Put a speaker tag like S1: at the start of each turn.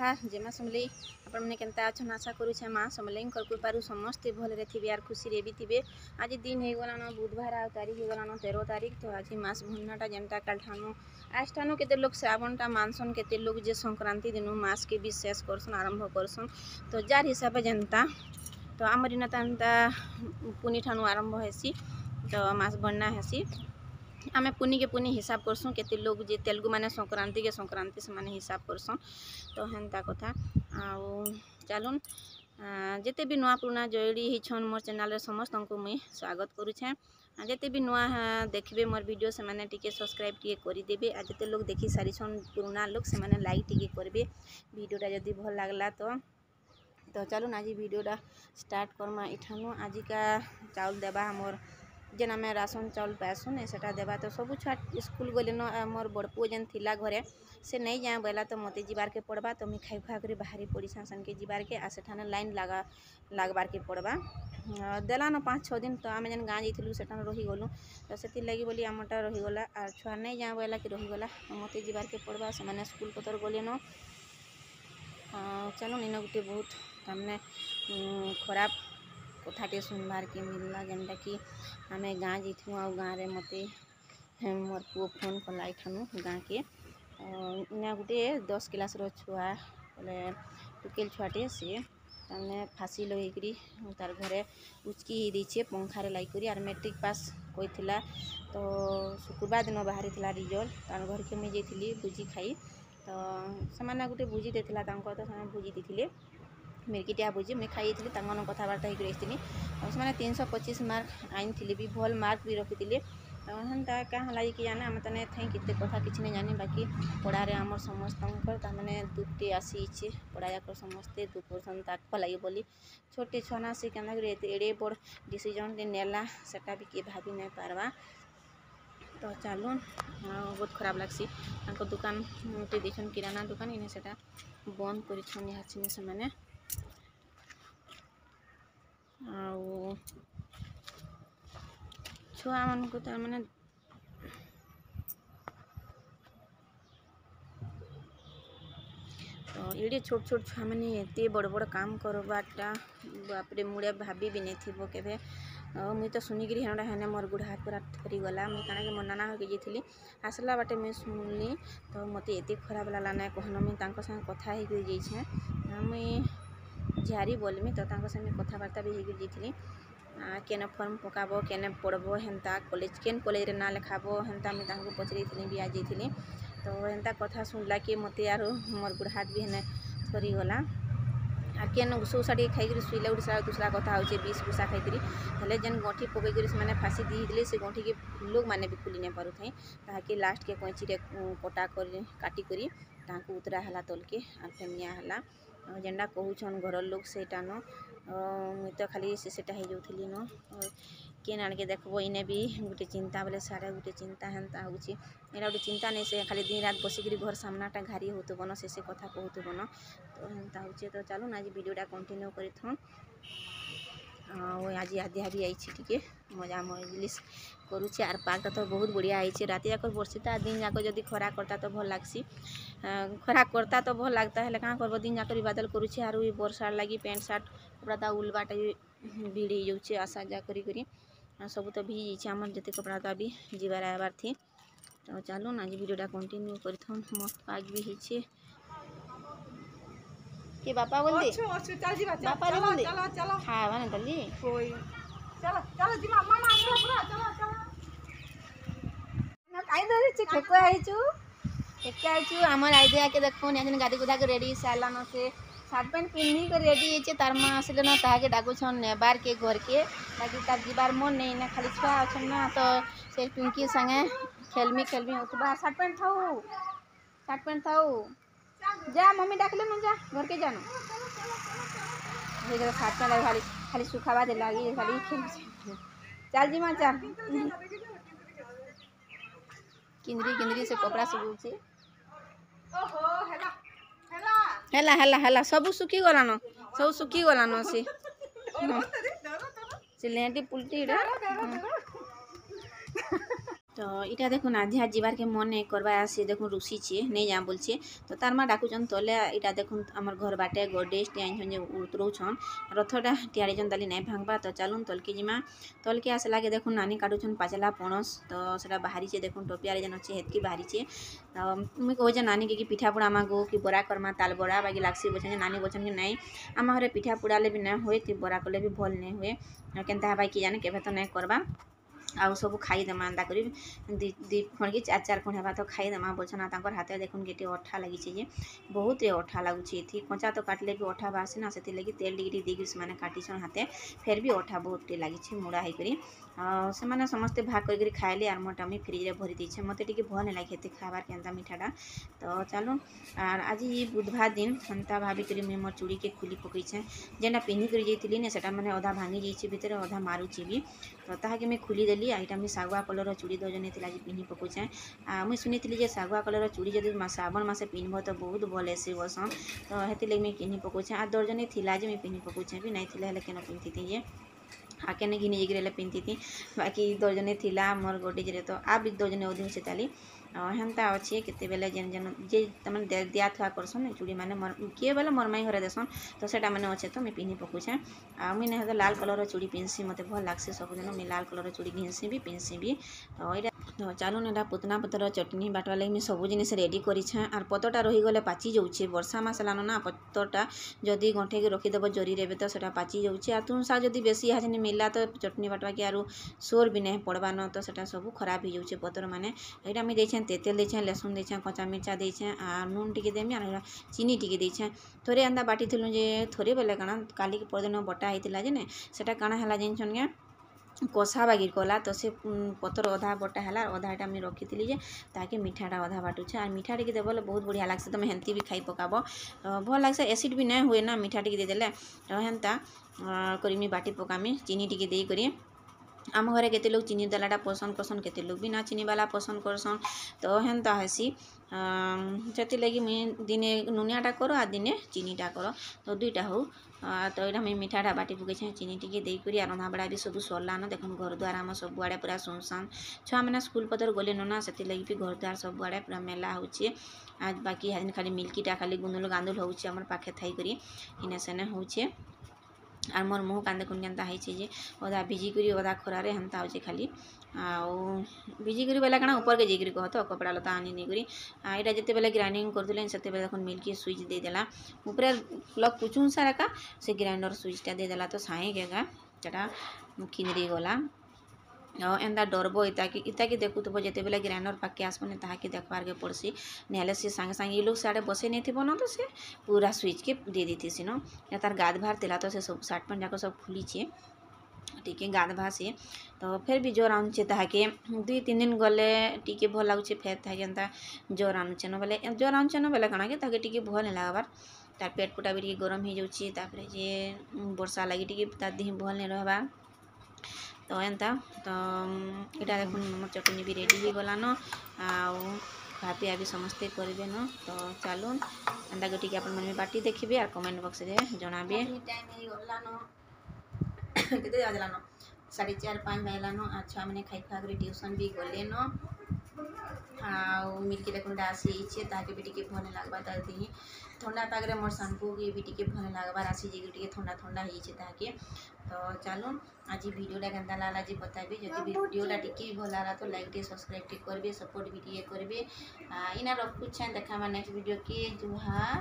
S1: जुहार जय माँ समलेई आपने केन्ता अच्छन आशा करुचे माँ समलेई कृपारू समस्ते भलरे थे यार खुशी रे भी थे। आज दिन हो गलान बुधवार आ तारीख हो गलान 13 तारीख। तो आज मास भुन्नाटा जेनटा कालठानु आज ठानु केते लोग श्रावणटा मानसन केते लोग जे संक्रांति दिन मास के भी शेष करसन आरंभ करसन। तो जार हिसाब जनता तो आमरी नता पुनी ठानु आरंभ हेसी तो मास भन्ना हेसी आमे पुनी के पुनी हिसाब करसूँ केते लोग जे तेलुगु माने संक्रांति के संक्रांति से माने हिसाब करसन। तो हेन्ता कथा आउ चलून जेते भी नुआ पुराना जोड़ी हिछन मोर चैनल रे समस्त को मुई स्वागत करूछे। जेते भी नुआ देखबे मोर वीडियो से माने टिके सब्सक्राइब टिके करि देबे आ जेते लोग देखि सारिछन पुराना लोग से माने लाइक टिके करबे वीडियोटा जदी भल लागला तो चलून आज वीडियोटा स्टार्ट करमा। इठानु आज का चाउल देबा हमर जेन आम राशन चाउल पाइसुन सेटा देबा। तो सब छुआ स्कूल गले न मोर बड़ पुओ जेन थिला घरे से नहीं जाए बोला तो मते जीवार के पड़बा। तो मुई खाई खुआ कर बाहरी पड़ी सन के जीवार के आ सेठाने लाइन लागबार के पड़बा। देलान 5-6 दिन तो आम जेन गाँ जाइलु सेठाने रही गलु तो से लगी बोली आमटा रहीगला आर छुआ नहीं जाए बोला कि रहीगला मते जीवार के पड़बा से मैंने स्कूल पतर गले न। चलो इन गोटे बहुत तमने खराब कथाटे सुनबार के मिलला जेनटा कि आम गाँ जाइलु आ गाँव में मते मोर पुओ फोन कला इठानु गाँ के इना गोटे 10 क्लास छुआ बोले टुकेल छुआटे सी तमने फांसी लगे तार घरे उचकी ही दीछे पंखारे लाइक आर मैट्रिक पास कोईला। तो शुक्रवार दिन बाहरी रिजल्ट तार घर के मुझे जाइली भुजी खाई तो से गोटे भुजी देता तो से भुजी देते मिर्किटिया भुजी मुझे खाई कथबार्ता होती 325 मार्क आईन भी भल मार्क भी रखी हेन्ता क्या लगे कि जाने आम तने थे कितने कथा किसी नहीं जानी बाकी पढ़ारे आमर समस्त ताने दुखटे आसीचे पढ़ाया समस्ते दुख करसन ताक लगे बोली छोटे छुआ से क्या एड़े बड़ डिसीजन नेला सेटा भी किए भाभी नहीं पारवा। तो चलून बहुत खराब लगसी दुकान टे देखन किराना दुकान इन्हें सेटा बंद कर से मैंने छुआ मन को तार माने तो ये छोट छोट छुआ मैंने एते बड़ बड़ काम करवाटा बापरे मुड़े भाभी भी नहीं थी केवे मुई तो सुनिक हेना हेने मोर गुड़ हाथ पूरा थरी गला मुई काना के मनाना होके जाइली आसला बाटे मुई सुनली तो मते एते खराब लागला ना कहन मुई तांको संग कथा हे कर जाइछे मुई झारी बोलमी तो तांको संग कथबार्ता भी हे कर जाइली केने फॉर्म पकाबो केने पढ़बो हेन्ता कॉलेज केन कॉलेज रे ना लिखाबो हेन्ता मुई तांको पचरैली भी आ जाइली। तो हेन्ता कथा सुनला कि मते यार मोर गुड़ हाथ भी हेने थरी गला आ केन उषाटी खाई शुला उड़सा दूसरा कथा हो 20 भूसा खाई हेले जेन गंठी पकईकर से फाँसी दी से गंठी के लोग मैंने भी खुली नहीं पारू थे ताकि लास्ट के कैंची कटा कर काटी करी ताकू उतरा है तल के आर फेमिया है जेनटा कहून घर लोग सेटा न मुई तो खाली सेटा हो जाऊली न केन आड़के देखबो इने भी गोटे चिंता बोले सारे गोटे चिंता हेन्ता हो गोटे चिंता नहीं से खाली दिन रात बसिक घर सामनाटा घारी होतुब न से कथा कहतुब न तो हेन्ता हो। तो चलून आज वीडियोटा कंटिन्यू कर आज आधी आधी आई टे मजा मजलिस करुचे आर पार्कटा तो बहुत बढ़िया आई रात जाक बर्षिता दिन जाक जदि खरा करता तो भल लगसी खरा करता तो भल लगता है क्या करब दिन जाक बादल करुचे आर वर्षा लगी पैंट सार्ट कपड़ा उलबाटा भिड़ हो जाऊे आशा जा करी सब तो भी आमर जिते कपड़ा भी जीवार आबार थी। तो चलून आज वीडियोटा कंटिन्यू कर मस्त पाग भी होइछे के बापा बोल दे बापा रे बोल दे हाँ माने तली कोई चलो चलो जिमा मामा चलो चलो ना काई दे छ खेको आइछु हमर आइडिया के देखो ने गाड़ी गुदा के रेडी साला न से शर्ट पैंट पिन्नी के रेडी होइछे तार मा आसले न ताके डाकू छन नेबार के घर के ताकि तार जीवार मन नहीं ना खाली छुआ अछन ना तो से पिंकी संगे खेलमी होतबा शर्ट पैंट थाऊ जा मम्मी डाकले न जा घर के जानो हे जरा शर्ट पैंट खाली सुखावा दे लागी खाली खेल चल जीमा चल किंदरी से कपड़ा सुखुचे ओहो हेला सब सुखी गलान से लेंटी पुलटी रे। तो इटा देखुन आधिया जीवार के मन नहीं करवा से देखुन रुसीचे नहीं जा बोलछे तो तार माँ डाकुचन तले इटा देखुन आमर घर बाटे गडेज टे जे उतरौछन रथटा टियाड़ीचन ताली नहीं भांगबा तो चलुन तलके जिमा तलके आसला के देखुन नानी काटुचन पाचला पणस तो सेटा बाहरीचे देखुन टोपियारे जन अच्छे हेतकी बाहरीचे तो मुई कहूँ नानी के पिठा पुड़ा मागो कि बरा करमा ताल बरा बाकी लागसी बोलछन नानी बोलछन कि नहीं आम घरे पिठा पुड़ाले भी नहीं हुए कि बरा कले भी भल नहीं हुए केनता भाई कि जाने केबे तो नहीं करबा आउ सब खाईदेमा एंता कर दी खण कि चार चार खण हेबा तो खाईदेमा बोलछन तांकर हाथे देखुन केटे अठा लगी जे बहुत अठा लगुचे एथि कंचा तो काटले भी अठा बासे ना से लगी तेल टिके देगी से माने काटिछन हाथे फिर भी अठा बहुत टे लगी मुड़ा है करी से माने समस्ते भाग कर खाइले आर मोटा मुई फ्रिज रे भरी देछे मते टिके भल नहीं लगे खाबार केनता मिठाटा तो चलो आर आज ये बुधवार दिन हंता भाभी करी मुई मोर चूड़ी के खुली पकईछे जेना पिन्ही कर जेतिली ने सेटा माने अधा भांगी जाइछे भितर अधा मारुची भी तो ताहाके मैं खुली देली आईटा मुई सागुआ कलर चूड़ी दर्जन थी आज पिन्ही पकौछे मुई शुणी जे सागुआ कलर चूड़ी जब श्रावण मासे पिन्हब तो बहुत भल हेसी बसन तो हेती लगे मुई पिन्ही पकौछे आ दर्जन थिला जे मुई पिन्ही पकौछे भी नहीं थिला हेले केन पिन्थी जे आके घिनी जाइए पिंधि थी बाकी दर्जने थिला मोर गोटेज रे तो आ भी दर्जने ओधी से ताली हेन्ता अच्छे केते बेले जेन जेन जे तमन दिया थुआ करसन चूड़ी माने किए बेले मोर माई घरे देसन तो सेटा माने अच्छे तो मैं पिन्ही पकौछे मुई नहीं तो लाल कलर चूड़ी पिन्सी मते भल लागसे सबदिन मुई लाल कलर चूड़ी घिनसी भी पिन्सी भी तो ये तो चलुन एटा पुतना पतर चटनी बाटवा लगे मुई सब जिनिस रेडी करिछे आर पतरटा रही गले पाची जाउछे वर्षा मास लानो ना पतरटा जदि गंठे के रखीदेव जरी रे तो सेटा पाची जाउछे आर तुन सा जदि बेसी हाजनी मिलला तो चटनी बाटवा के आरु सोर भी नहीं पड़वा न तो सेटा सब खराब हो जाउछे पतर माने एटा मुई देछे तेतेल देछे लहसुन देछे कच्चा मिर्चा देछे आ नून टिके देमी आर चीनी टिके देछे थोड़े अंदा बाटी थिलु जे थोड़े बेले काना काली के परदिन बटा हेतिला जे ने सेटा काना हला जेनछन के कषा बागिर कला तो से पतर अधा बटा है अधाटा मुझे रखी जे ताकि मिठाटा अधा बाटुछे और मिठा टिके देवले बहुत बढ़िया लागसे तुम हेंती भी खाई पकाब भल लागसे एसिड भी नहीं हुए ना मिठा टिके देदेले हेन्ता करी बाटी पकामी चीनी टिके दे करी आम घरे केते लोग चीनी देलाटा पसंद करसन केते लोग बिना चीनी वाला पसंद करसन तो हेन्ता हेसी से लगी मुई दिने नुनियाटा कर आ दिने चीनीटा कर तो दुईटा हो तो यहाँ मुझे मिठाटा बाटी पकई चीनी टिके देकर आ रंधा बड़ा भी सब सरलान देख घर द्वार आम सब आड़े पूरा सुनसान छुआ मैंने स्कूल पतर गले ना से लगी भी घर द्वार सब आड़े पूरा मेला होचे आज बाकी हाजिन खाली मिल्कीटा खाली गुंदुल गांदुल होचे आमर पाखे थी करी इने सेने होचे आर मोर मुँह कान देखुन केन्ता होइछे जे अधा भिजिकरी अधा खरारे हेन्ता होचे खाली आउ भिजिकरी बेला काना ऊपर के जाइकरी कह तो कपड़ा लता आनी नहीं करी यहाँ जिते बेले ग्राइंडिंग करते से देखो मिल्की स्विच देदेला ऊपर प्लग कुचुन सारा का से ग्राइंडर स्विचटा देदेला तो साई गेगा सेटा खिंदरी गला एंता डरब इताकि देखुब जिते बेले ग्राइंडर पाके आसबने ताकि देखबार के पड़सी नहले से सांगे सांगे ये लोग साड़े बसे नहीं थे न तो से पूरा स्विच के दे दी थी सीनो या तार गाद भार तेला तो से सब सार्ट पैंट जाक सब खुलीचे टिके गाद भासे तो फिर भी जोर आनुचे ताके 2-3 दिन गले टिके भल लगुचे फिर ताके एंता जोर आनुचे न बेले जोर आनुचे न बेले काना के ताके टिके भल नहीं लगबार तार पेट पुटा भी टिके गरम हो जाउची तापरे जे वर्षा लगी टिके तार देह भल नहीं रहबा तो एंता तो इटा देखुन मोर चटनी भी रेडी हो गलान भापी आबि समस्ते करेंगे न तो चलुन एंता गोटी अपन मन में बाटी देखिए और कमेंट बॉक्स रे जनाबे केते आजलान 4:30-5 बजलान आ छुआ मैंने खाई खुआ कर ट्यूशन भी गले न मिल्की देखुनटा आसी ताके भी टिके भल लगवा दी ठंडा पागरे मोर शाम्पू के भी टिके भल लगवार आसी जे टिके ठंडा ठंडा होइछे ताके तो चलो आज वीडियोटा केनता लागला जे बताबी जदि वीडियोटा टिके भल लागला तो लाइक टे सब्सक्राइब टे करबे सपोर्ट भी टिके करबे इना रखुछे देखा नेक्स्ट वीडियो के जुहार।